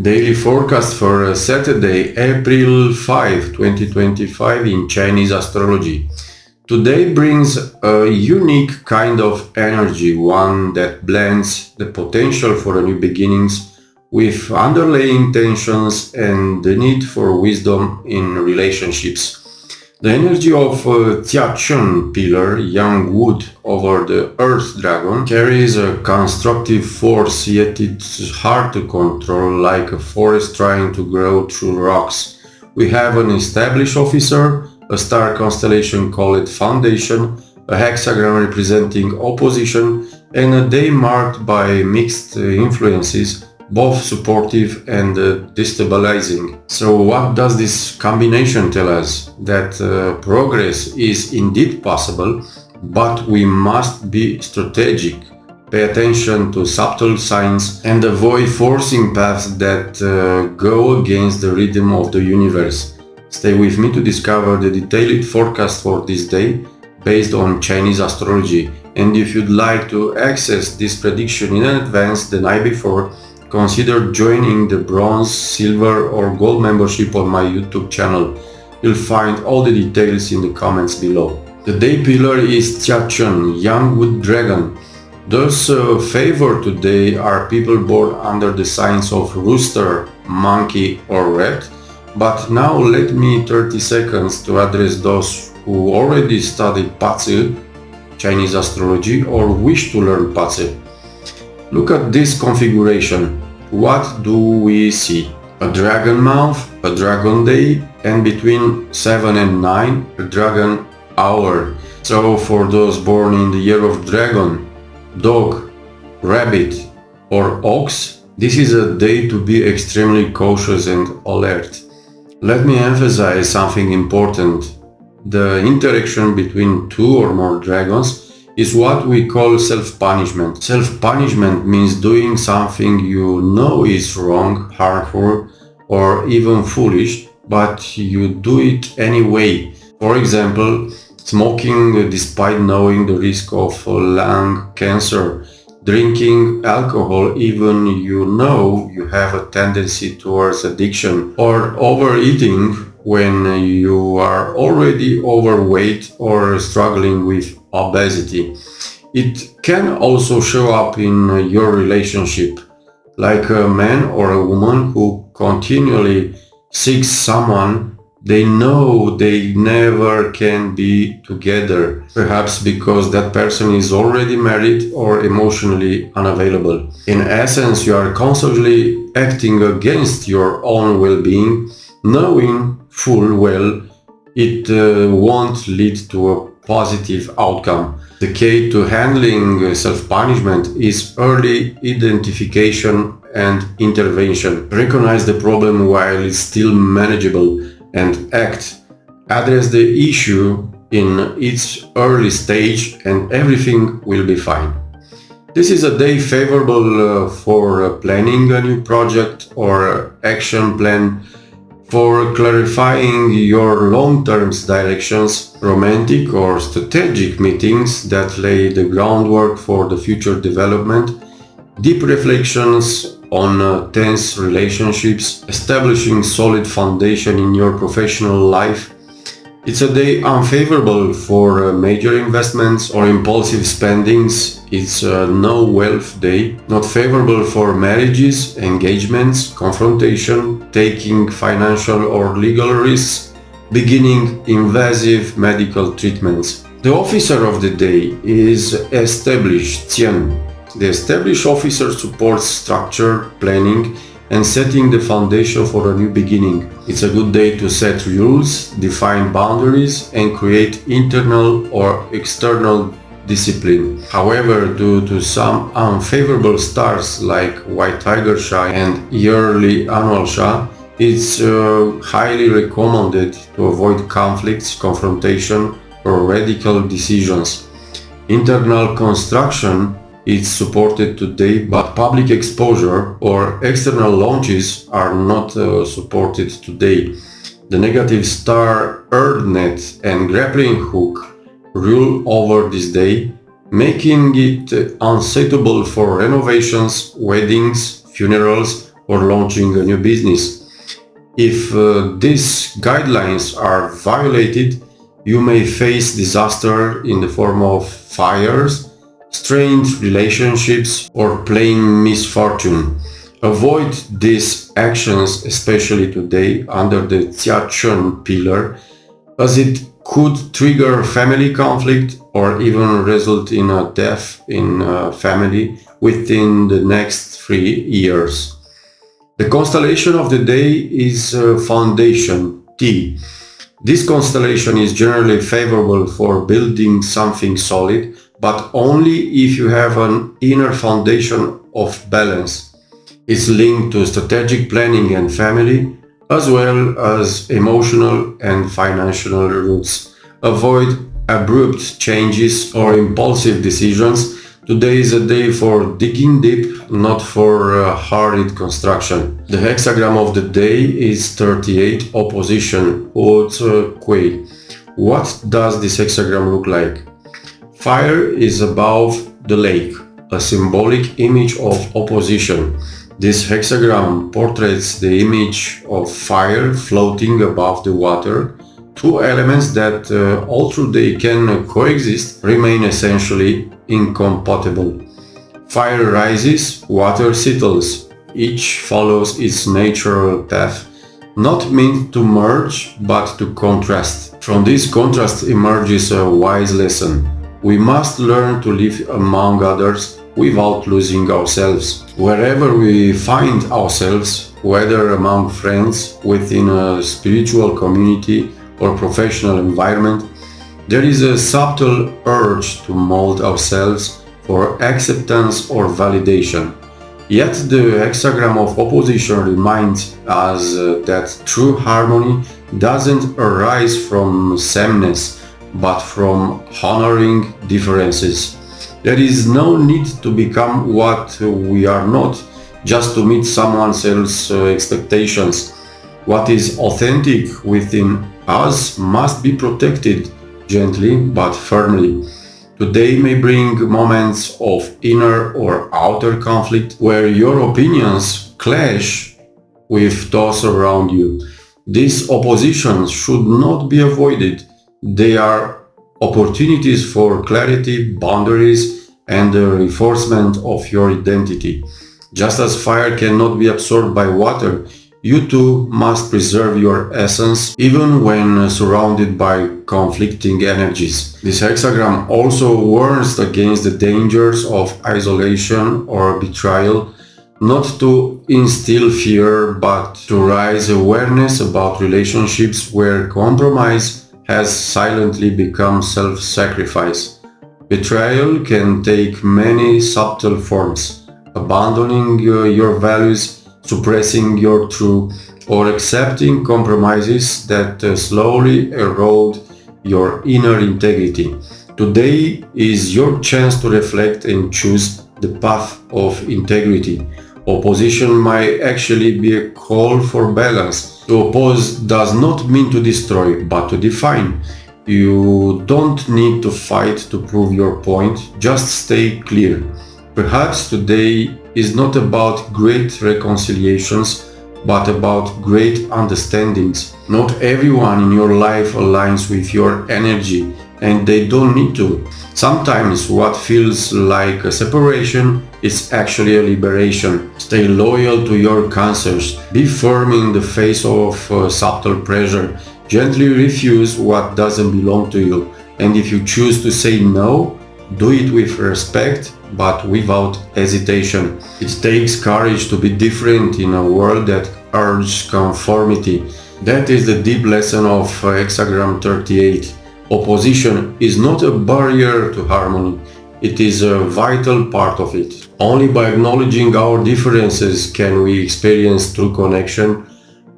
Daily forecast for Saturday, April 5, 2025 in Chinese astrology. Today brings a unique kind of energy, one that blends the potential for new beginnings with underlying tensions and the need for wisdom in relationships. The energy of Jia Chen Pillar, young wood over the earth dragon, carries a constructive force, yet it's hard to control, like a forest trying to grow through rocks. We have an established officer, a star constellation called foundation, a hexagram representing opposition, and a day marked by mixed influences, both supportive and destabilizing. So what does this combination tell us? That progress is indeed possible, but we must be strategic, pay attention to subtle signs, and avoid forcing paths that go against the rhythm of the universe. Stay with me to discover the detailed forecast for this day based on Chinese astrology. And if you'd like to access this prediction in advance the night before, consider joining the bronze, silver or gold membership on my YouTube channel. You'll find all the details in the comments below. The day pillar is Jia Chen, young wood dragon. Those favored today are people born under the signs of rooster, monkey or rat. But now let me 30 seconds to address those who already studied Pazi, Chinese astrology, or wish to learn Pazi. Look at this configuration. What do we see? A dragon month, a dragon day, and between 7 and 9, a dragon hour. So for those born in the year of dragon, dog, rabbit or ox, this is a day to be extremely cautious and alert. Let me emphasize something important. The interaction between two or more dragons is what we call self-punishment. Self-punishment means doing something you know is wrong, harmful, or even foolish, but you do it anyway. For example, smoking despite knowing the risk of lung cancer, drinking alcohol even you know you have a tendency towards addiction, or overeating when you are already overweight or struggling with obesity. It can also show up in your relationship, like a man or a woman who continually seeks someone they know they never can be together, perhaps because that person is already married or emotionally unavailable. In essence, you are constantly acting against your own well-being, knowing full well it won't lead to a positive outcome. The key to handling self-punishment is early identification and intervention. Recognize the problem while it's still manageable and act. Address the issue in its early stage and everything will be fine. This is a day favorable for planning a new project or action plan, for clarifying your long-term directions, romantic or strategic meetings that lay the groundwork for the future development, deep reflections on tense relationships, establishing solid foundation in your professional life. It's a day unfavorable for major investments or impulsive spendings. It's a no wealth day, not favorable for marriages, engagements, confrontation, taking financial or legal risks, beginning invasive medical treatments. The officer of the day is established Tian. The established officer supports structure, planning, and setting the foundation for a new beginning. It's a good day to set rules, define boundaries, and create internal or external discipline. However, due to some unfavorable stars like White Tiger Sha and Yearly Annual Sha, it's highly recommended to avoid conflicts, confrontation, or radical decisions. Internal construction is supported today, but public exposure or external launches are not supported today. The negative star Earth Net and Grappling Hook rule over this day, making it unsuitable for renovations, weddings, funerals, or launching a new business. If these guidelines are violated, you may face disaster in the form of fires, strained relationships, or plain misfortune. Avoid these actions, especially today under the Jia Chen Pillar, as it could trigger family conflict or even result in a death in a family within the next 3 years. The constellation of the day is Foundation T. This constellation is generally favorable for building something solid, but only if you have an inner foundation of balance. It's linked to strategic planning and family, as well as emotional and financial roots. Avoid abrupt changes or impulsive decisions. Today is a day for digging deep, not for hurried construction. The hexagram of the day is 38, opposition, haute quay. What does this hexagram look like? Fire is above the lake, a symbolic image of opposition. This hexagram portrays the image of fire floating above the water, two elements that, although they can coexist, remain essentially incompatible. Fire rises, water settles. Each follows its natural path, not meant to merge, but to contrast. From this contrast emerges a wise lesson. We must learn to live among others without losing ourselves. Wherever we find ourselves, whether among friends, within a spiritual community or professional environment, there is a subtle urge to mold ourselves for acceptance or validation. Yet the hexagram of opposition reminds us that true harmony doesn't arise from sameness, but from honoring differences. There is no need to become what we are not, just to meet someone else's expectations. What is authentic within us must be protected gently but firmly. Today may bring moments of inner or outer conflict where your opinions clash with those around you. These oppositions should not be avoided. They are opportunities for clarity, boundaries, and the reinforcement of your identity. Just as fire cannot be absorbed by water, you too must preserve your essence even when surrounded by conflicting energies. This hexagram also warns against the dangers of isolation or betrayal, not to instill fear but to raise awareness about relationships where compromise has silently become self-sacrifice. Betrayal can take many subtle forms: abandoning your values, suppressing your truth, or accepting compromises that slowly erode your inner integrity. Today is your chance to reflect and choose the path of integrity. Opposition might actually be a call for balance. To oppose does not mean to destroy, but to define. You don't need to fight to prove your point, just stay clear. Perhaps today is not about great reconciliations, but about great understandings. Not everyone in your life aligns with your energy, and they don't need to. Sometimes what feels like a separation is actually a liberation. Stay loyal to your cancers. Be firm in the face of subtle pressure. Gently refuse what doesn't belong to you. And if you choose to say no, do it with respect, but without hesitation. It takes courage to be different in a world that urges conformity. That is the deep lesson of hexagram 38. Opposition is not a barrier to harmony, it is a vital part of it. Only by acknowledging our differences can we experience true connection,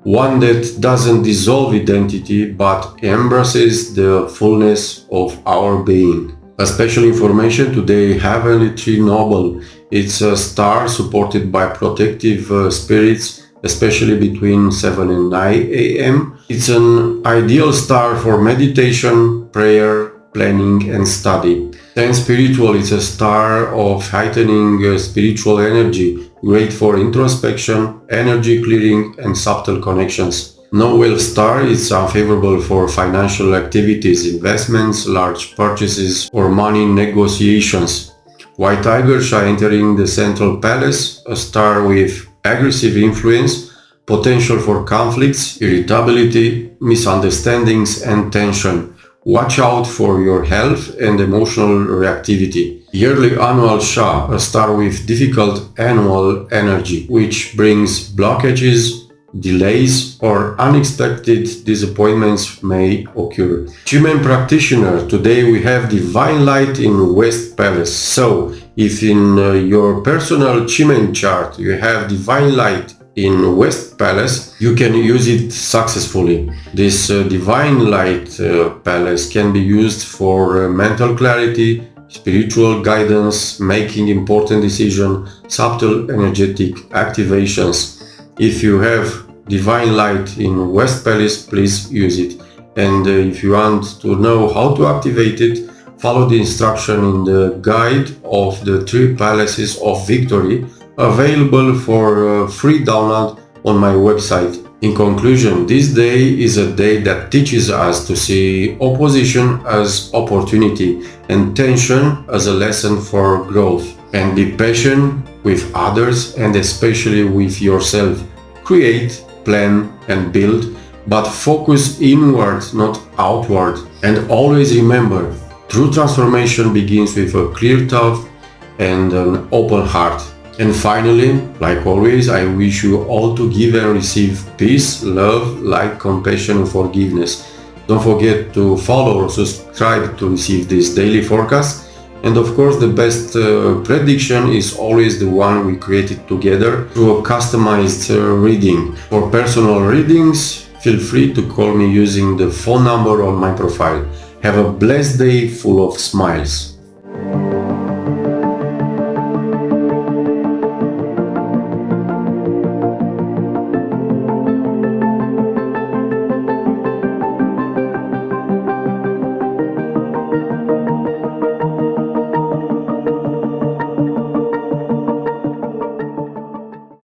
one that doesn't dissolve identity but embraces the fullness of our being. A special information today, Heavenly Tree Noble. It's a star supported by protective spirits, especially between 7 and 9 a.m. It's an ideal star for meditation, prayer, planning and study. 10 spiritual is a star of heightening spiritual energy, great for introspection, energy clearing and subtle connections. No-Whale star is unfavorable for financial activities, investments, large purchases or money negotiations. White Tiger Shy entering the central palace, a star with aggressive influence, potential for conflicts, irritability, misunderstandings and tension. Watch out for your health and emotional reactivity. Yearly Annual Sha, a star with difficult annual energy, which brings blockages, delays or unexpected disappointments may occur. Chi-Men Practitioner, today we have Divine Light in West Palace. So, if in your personal Chi-Men chart you have Divine Light in West Palace, you can use it successfully. This Divine Light Palace can be used for mental clarity, spiritual guidance, making important decisions, subtle energetic activations. If you have Divine Light in West Palace, please use it. And if you want to know how to activate it, follow the instruction in the guide of the 3 Palaces of Victory, available for free download on my website. In conclusion, this day is a day that teaches us to see opposition as opportunity and tension as a lesson for growth. And be patient with others and especially with yourself. Create, plan and build, but focus inward, not outward. And always remember, true transformation begins with a clear thought and an open heart. And finally, like always, I wish you all to give and receive peace, love, light, compassion and forgiveness. Don't forget to follow or subscribe to receive this daily forecast. And of course, the best prediction is always the one we created together through a customized reading. For personal readings, feel free to call me using the phone number on my profile. Have a blessed day full of smiles.